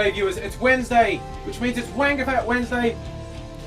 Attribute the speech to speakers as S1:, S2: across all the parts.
S1: G'day viewers, it's Wednesday, which means it's WAINGAFAT Wednesday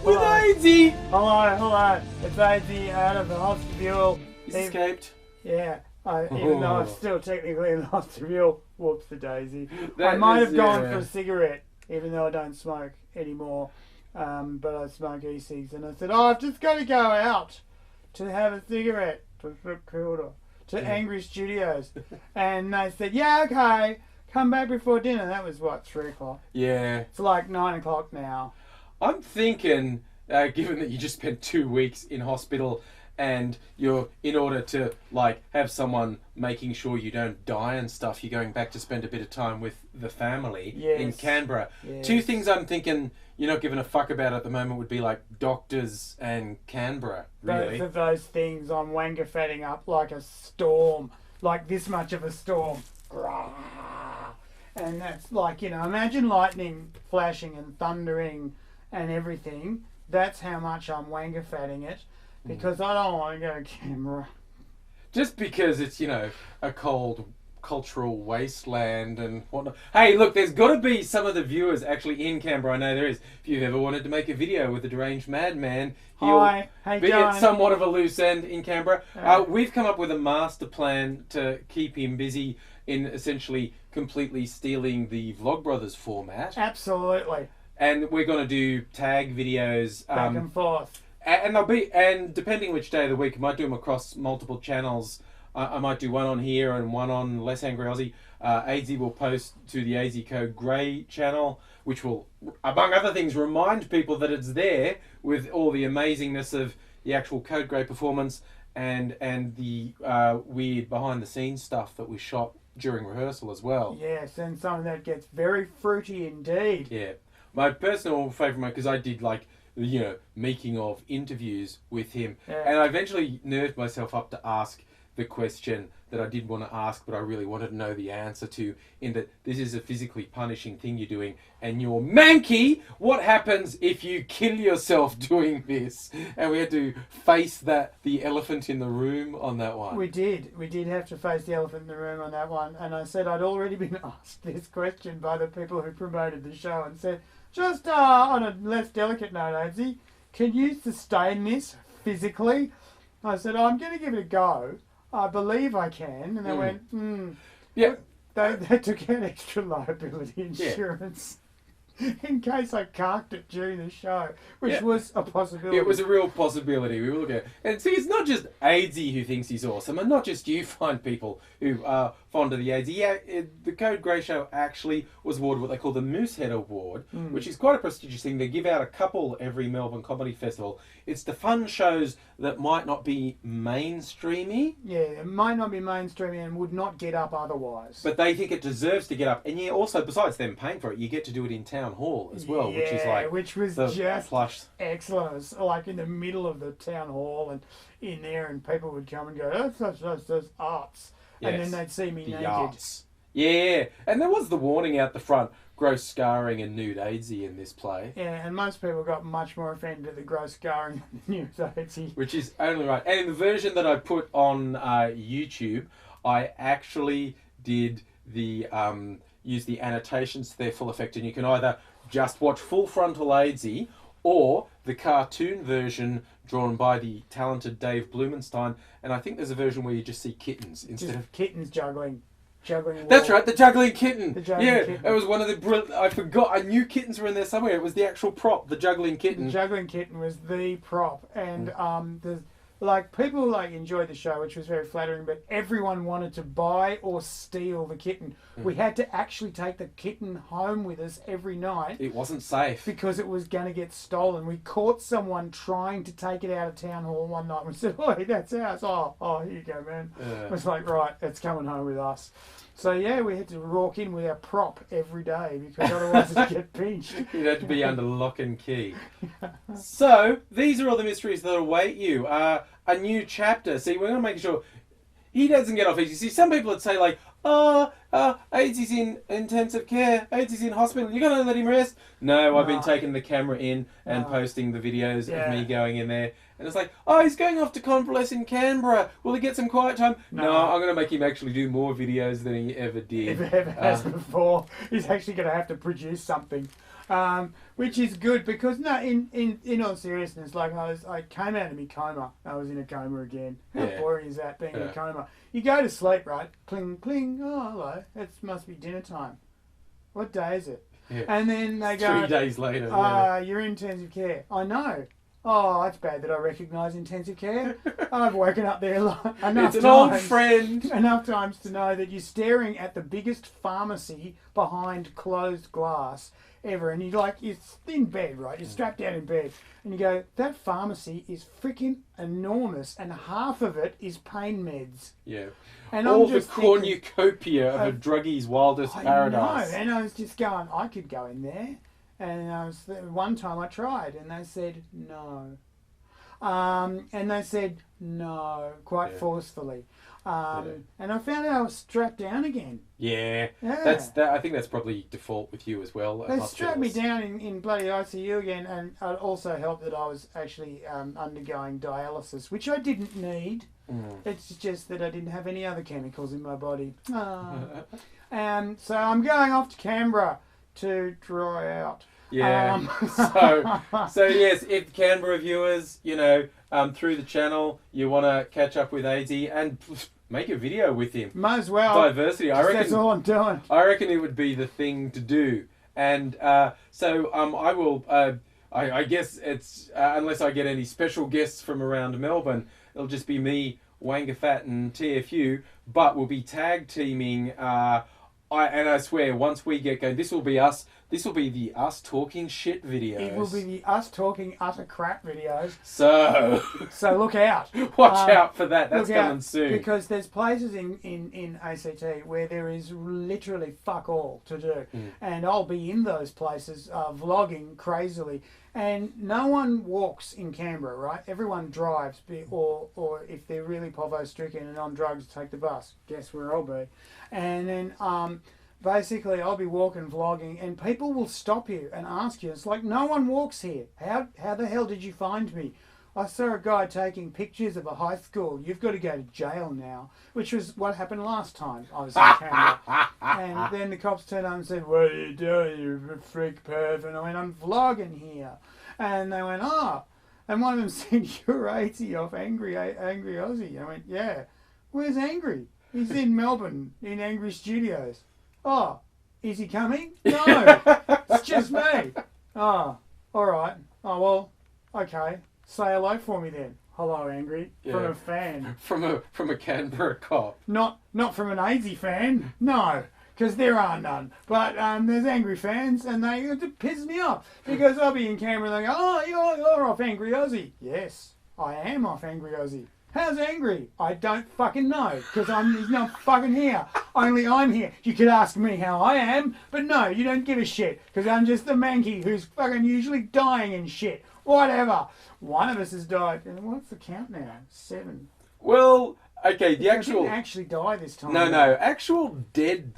S1: with AIDzee.
S2: Hello, it's AIDzee out of the hostibule.
S1: He's escaped.
S2: Yeah, even though I'm still technically in the hostibule. Whoops the daisy. I might have gone for a cigarette, even though I don't smoke anymore. But I smoke e-cigs, and I said, I've just got to go out to have a cigarette to Angry Studios. And they said, yeah, okay, come back before dinner. That was what, 3 o'clock?
S1: Yeah.
S2: It's like 9 o'clock now.
S1: I'm thinking, given that you just spent 2 weeks in hospital and you're, in order to like have someone making sure you don't die and stuff, you're going back to spend a bit of time with the family in Canberra.
S2: Yes.
S1: 2 things I'm thinking you're not giving a fuck about at the moment would be like doctors and Canberra, really.
S2: Both of those things I'm wangafatting up like a storm, like this much of a storm. And that's like, you know, imagine lightning flashing and thundering and everything. That's how much I'm wangafatting it, because I don't want to go to Canberra.
S1: Just because it's, you know, a cold cultural wasteland and whatnot. Hey, look, there's got to be some of the viewers actually in Canberra. I know there is. If you've ever wanted to make a video with a deranged madman, he'll be at somewhat of a loose end in Canberra. We've come up with a master plan to keep him busy in essentially completely stealing the Vlogbrothers format.
S2: Absolutely.
S1: And we're going to do tag videos.
S2: Back and forth.
S1: And they'll be, and depending which day of the week, I might do them across multiple channels. I might do one on here and one on Less Angry Aussie. AIDzee will post to the AIDzee Code Grey channel, which will, among other things, remind people that it's there with all the amazingness of the actual Code Grey performance and the weird behind the scenes stuff that we shot during rehearsal as well.
S2: Yes, and some of that gets very fruity indeed.
S1: Yeah. My personal favourite, because I did like, you know, making of interviews with him. Yeah. And I eventually nerved myself up to ask the question that I did want to ask, but I really wanted to know the answer to, in that this is a physically punishing thing you're doing, and you're manky. What happens if you kill yourself doing this? And we had to face the elephant in the room on that one.
S2: We did have to face the elephant in the room on that one, and I said I'd already been asked this question by the people who promoted the show, and said, just on a less delicate note, AIDzee, can you sustain this physically? I said, I'm going to give it a go. I believe I can. And they went,
S1: Yeah.
S2: They took out extra liability insurance in case I carked it during the show, which was a possibility.
S1: It was a real possibility. We were looking at. And see, it's not just AIDzee who thinks he's awesome, and not just you find people who are fond of the AIDzee. Yeah, the Code Grey show actually was awarded what they call the Moosehead Award, which is quite a prestigious thing. They give out a couple every Melbourne Comedy Festival. It's the fun shows that might not be mainstreamy.
S2: Yeah, it might not be mainstreamy and would not get up otherwise.
S1: But they think it deserves to get up. And yeah, also, besides them paying for it, you get to do it in town hall as well, which is like
S2: which was just excellent. It was like in the middle of the town hall and in there, and people would come and go, that's arts. Yes. And then they'd see me naked.
S1: Arts. Yeah, and there was the warning out the front, gross scarring and nude AIDzee in this play.
S2: Yeah, and most people got much more offended at the gross scarring and the nude AIDzee.
S1: Which is only right. And in the version that I put on YouTube, I actually did the use the annotations to their full effect, and you can either just watch full frontal AIDzee or the cartoon version drawn by the talented Dave Blumenstein, and I think there's a version where you just see kittens instead of
S2: kittens juggling.
S1: That's right, the juggling kitten.
S2: Kitten.
S1: It was one of the I forgot. I knew kittens were in there somewhere. It was the actual prop, the juggling kitten.
S2: The juggling kitten was the prop, and people enjoyed the show, which was very flattering. But everyone wanted to buy or steal the kitten. We had to actually take the kitten home with us every night.
S1: It wasn't safe
S2: because it was going to get stolen. We caught someone trying to take it out of town hall one night. We said, "Oh, that's ours." Oh, here you go, man. It was like, right, it's coming home with us. So yeah, we had to walk in with our prop every day because otherwise it'd get pinched.
S1: You'd have to be under lock and key. So these are all the mysteries that await you. A new chapter. See, we're going to make sure he doesn't get off easy. See, some people would say like, AIDzee's in intensive care, AIDzee's in hospital, you're going to let him rest? No, I've been taking the camera in and posting the videos of me going in there And it's like, oh, he's going off to convalesce in Canberra. Will he get some quiet time? No, I'm going to make him actually do more videos than he ever did.
S2: Ever has before. He's actually going to have to produce something. Which is good because in all seriousness, like I came out of my coma. I was in a coma again. How boring is that, being in a coma? You go to sleep, right? Cling, cling. Oh, hello. It must be dinner time. What day is it? Yeah. And then they go
S1: 3 days later.
S2: You're in intensive care. I know. Oh, it's bad that I recognise intensive care. I've woken up there enough
S1: It's an old friend.
S2: Enough times to know that you're staring at the biggest pharmacy behind closed glass ever, and you're in bed, right? You're strapped down in bed, and you go, that pharmacy is freaking enormous, and half of it is pain meds.
S1: Yeah.
S2: And
S1: all the cornucopia of a druggie's wildest paradise.
S2: I know, and I was just going, I could go in there. And one time I tried, and they said no. And they said no, quite forcefully. And I found out I was strapped down again.
S1: Yeah. I think that's probably default with you as well.
S2: They strapped me down in bloody ICU again, and it also helped that I was actually undergoing dialysis, which I didn't need. It's just that I didn't have any other chemicals in my body. And so I'm going off to Canberra to dry out.
S1: Yeah. So yes, if Canberra viewers, through the channel, you want to catch up with AIDzee and make a video with him.
S2: Might as well.
S1: Diversity. I reckon
S2: that's all I'm doing.
S1: I reckon it would be the thing to do. And I will. I guess it's unless I get any special guests from around Melbourne, it'll just be me, WAINGAFAT, and TFU. But we'll be tag teaming. I swear, once we get going, this will be us. This will be the us talking shit videos.
S2: It will be the us talking utter crap videos.
S1: So
S2: look out.
S1: Watch out for that. That's coming soon.
S2: Because there's places in ACT where there is literally fuck all to do. And I'll be in those places vlogging crazily. And no one walks in Canberra, right? Everyone drives, or if they're really povo-stricken and on drugs, take the bus. Guess where I'll be. And then basically I'll be walking, vlogging, and people will stop you and ask you. It's like, no one walks here. How the hell did you find me? I saw a guy taking pictures of a high school. You've got to go to jail now, which was what happened last time I was in Canberra. And then the cops turned up and said, what are you doing, you freak perv? And I went, I'm vlogging here. And they went, oh. And one of them said, you're AIDzee off AngryAussie. I went, yeah. Where's Angry? He's in Melbourne, in Angry Studios. Oh, is he coming? No, it's just me. Oh, all right. Oh, well, okay. Say hello for me then. Hello, Angry. Yeah. From a fan.
S1: From a Canberra cop.
S2: Not from an AIDzee fan. No, because there are none. But there's Angry fans, and it pisses me off because I'll be in Canberra and they go, oh, you're off AngryAussie. Yes, I am off AngryAussie. How's Angry? I don't fucking know, because he's not fucking here. Only I'm here. You could ask me how I am, but no, you don't give a shit, because I'm just the manky who's fucking usually dying and shit. Whatever. One of us has died. And what's the count now? 7.
S1: Well, okay, the
S2: I
S1: actual...
S2: didn't actually die this time.
S1: No, actual dead.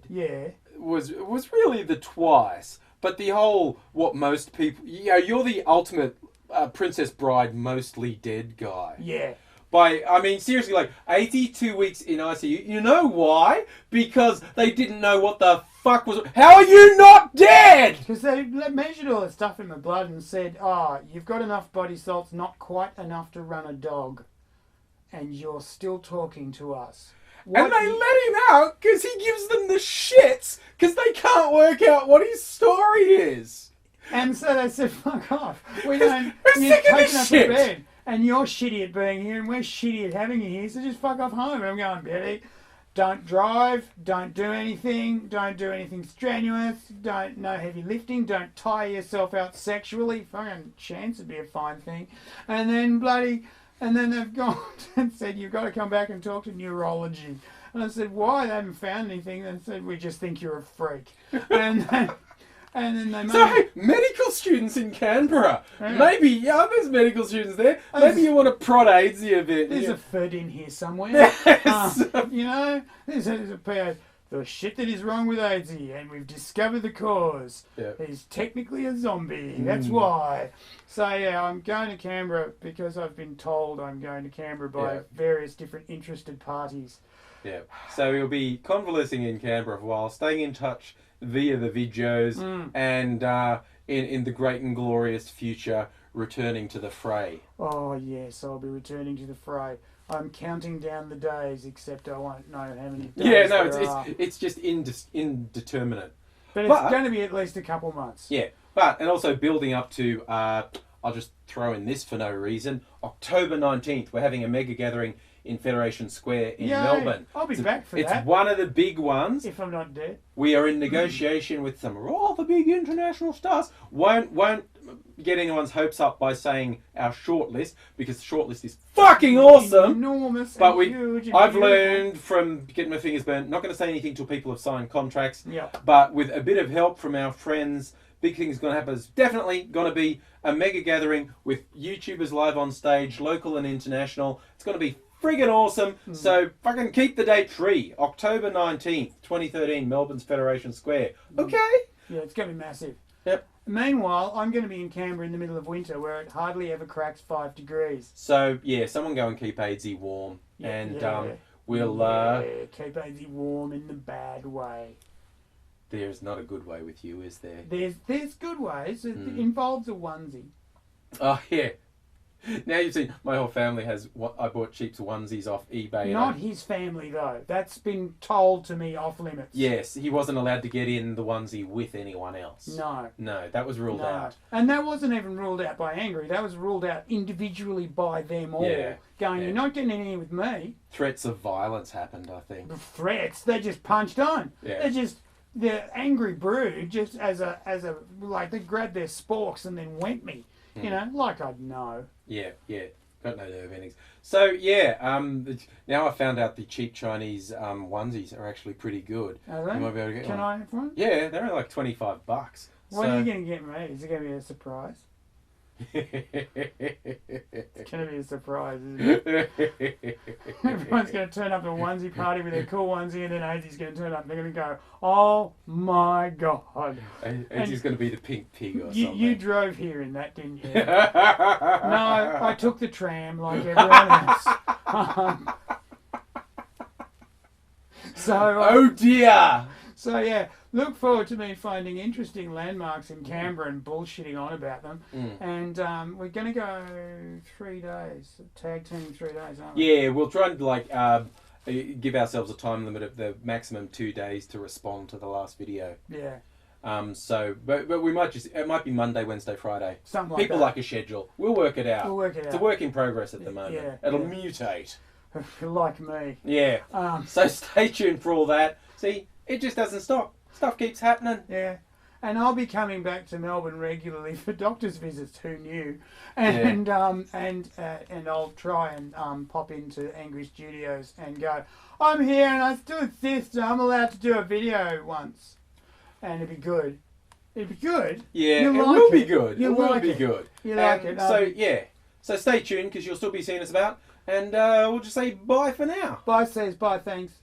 S2: Yeah.
S1: Was really the twice, but the whole, what most people... you're the ultimate Princess Bride mostly dead guy.
S2: Yeah.
S1: Seriously, like 82 weeks in ICU. You know why? Because they didn't know what the fuck was... How are you not dead?
S2: Because they measured all the stuff in the blood and said, you've got enough body salts, not quite enough to run a dog. And you're still talking to us.
S1: And they let him out because he gives them the shits because they can't work out what his story is.
S2: And so they said, fuck off. We're
S1: sick of this shit.
S2: To bed. And you're shitty at being here, and we're shitty at having you here, so just fuck off home. And I'm going, Betty, don't drive, don't do anything strenuous, no heavy lifting, don't tire yourself out sexually. Fucking chance would be a fine thing. And then they've gone and said, you've got to come back and talk to neurology. And I said, why? They haven't found anything. They said, we just think you're a freak. And then they
S1: hey, medical students in Canberra. Yeah. Maybe, there's medical students there. Maybe you want to prod AIDzee a bit.
S2: There's a FID in here somewhere. There's a PA. the shit that is wrong with AIDzee, and we've discovered the cause. He's technically a zombie. That's why. So yeah, I'm going to Canberra because I've been told I'm going to Canberra by various different interested parties.
S1: Yeah. So we'll be convalescing in Canberra for a while, staying in touch via the videos, and in the great and glorious future, returning to the fray.
S2: Oh yes, I'll be returning to the fray. I'm counting down the days, except I won't know how many days.
S1: Yeah, no, it's just indeterminate.
S2: But it's going to be at least a couple months.
S1: Yeah, and also building up to, I'll just throw in this for no reason, October 19th, we're having a mega gathering in Federation Square in Melbourne.
S2: I'll be back for that.
S1: It's one of the big ones.
S2: If I'm not dead.
S1: We are in negotiation with some rather big international stars. Won't get anyone's hopes up by saying our shortlist, because the shortlist is fucking awesome.
S2: Enormous,
S1: but
S2: huge.
S1: I've learned from getting my fingers burnt, not going to say anything till people have signed contracts.
S2: Yeah.
S1: But with a bit of help from our friends, big things going to happen. It's definitely going to be a mega gathering with YouTubers live on stage, local and international. It's going to be friggin' awesome. So fucking keep the date free. October 19th, 2013, Melbourne's Federation Square. Okay?
S2: Yeah, it's going to be massive.
S1: Yep.
S2: Meanwhile, I'm going to be in Canberra in the middle of winter where it hardly ever cracks 5 degrees.
S1: So, yeah, someone go and keep AIDzee warm.
S2: Yeah,
S1: and we'll...
S2: keep AIDzee warm in the bad way.
S1: There's not a good way with you, is there?
S2: There's good ways. It involves a onesie.
S1: Oh, yeah. Now you've seen, my whole family has, I bought cheap onesies off eBay.
S2: Not his family, though. That's been told to me off limits.
S1: Yes, he wasn't allowed to get in the onesie with anyone else.
S2: No.
S1: No, that was ruled out.
S2: And that wasn't even ruled out by Angry. That was ruled out individually by them all.
S1: Yeah.
S2: Going, you're not getting in here with me.
S1: Threats of violence happened, I think.
S2: The threats? They just punched on.
S1: Yeah.
S2: They're just... The angry brood, just as a like, they grabbed their sporks and then went me. You know, like I'd know.
S1: Yeah. Got no nerve endings. So, yeah, now I found out the cheap Chinese onesies are actually pretty good.
S2: Are they?
S1: You might be able to get
S2: Can I have one?
S1: Yeah, they're only like $25.
S2: What are you going to get me? Is it going to be a surprise? It's going to be a surprise, isn't it? Everyone's going to turn up to a onesie party with their cool onesie, and then AIDzee's going to turn up. They're going to go, oh my God.
S1: AIDzee's going to be the pink pig or something.
S2: You drove here in that, didn't you? No, I took the tram like everyone else.
S1: Oh dear!
S2: So yeah, look forward to me finding interesting landmarks in Canberra and bullshitting on about them. And we're going to go 3 days, tag teaming 3 days, aren't we?
S1: Yeah, we'll try and give ourselves a time limit of the maximum 2 days to respond to the last video.
S2: Yeah.
S1: But we might it might be Monday, Wednesday, Friday.
S2: Something like
S1: People
S2: that.
S1: like a schedule. We'll work it out. It's a work in progress at the moment.
S2: Yeah,
S1: It'll mutate.
S2: Like me.
S1: Yeah. So stay tuned for all that. See, it just doesn't stop. Stuff keeps happening.
S2: Yeah. And I'll be coming back to Melbourne regularly for doctor's visits. Who knew? And I'll try and pop into Angry Studios and go, I'm here and I still insist I'm allowed to do a video once. And it'd be good. It'd be good.
S1: Yeah, it will be good. It will be good.
S2: You like it.
S1: So, yeah. So stay tuned because you'll still be seeing us about. And we'll just say bye for now.
S2: Bye, says bye, thanks.